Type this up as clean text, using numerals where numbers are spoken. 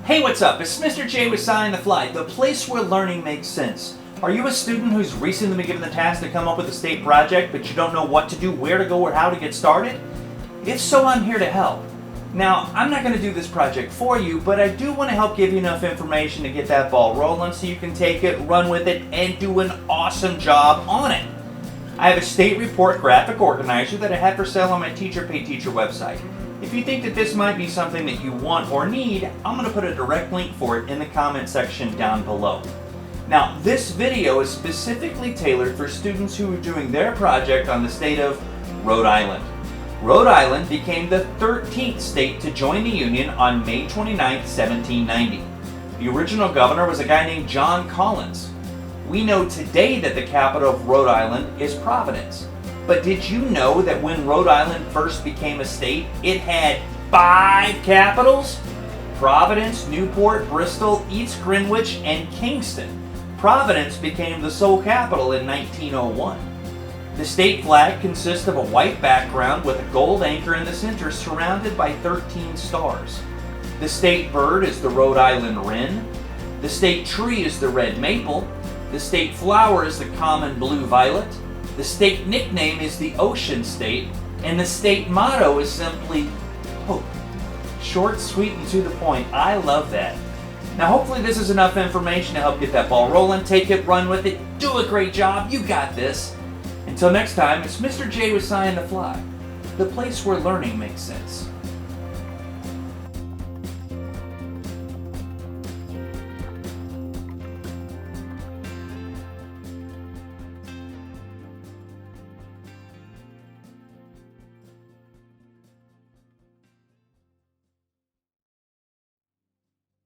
Hey, what's up? It's Mr. J with SciOnTheFly, the place where learning makes sense. Are you a student who's recently been given the task to come up with a state project, but you don't know what to do, where to go, or how to get started? If so, I'm here to help. Now, I'm not going to do this project for you, but I do want to help give you enough information to get that ball rolling so you can take it, run with it, and do an awesome job on it. I have a state report graphic organizer that I have for sale on my Teacher Pay Teacher website. If you think that this might be something that you want or need, I'm going to put a direct link for it in the comment section down below. Now, this video is specifically tailored for students who are doing their project on the state of Rhode Island. Rhode Island became the 13th state to join the Union on May 29, 1790. The original governor was a guy named John Collins. We know today that the capital of Rhode Island is Providence. But did you know that when Rhode Island first became a state, it had 5 capitals? Providence, Newport, Bristol, East Greenwich, and Kingston. Providence became the sole capital in 1901. The state flag consists of a white background with a gold anchor in the center surrounded by 13 stars. The state bird is the Rhode Island wren. The state tree is the red maple. The state flower is the common blue violet. The state nickname is the Ocean State, and the state motto is simply hope. Short, sweet, and to the point. I love that. Now, hopefully this is enough information to help get that ball rolling. Take it, run with it, do a great job. You got this. Until next time, it's Mr. J with SciOnTheFly, the place where learning makes sense.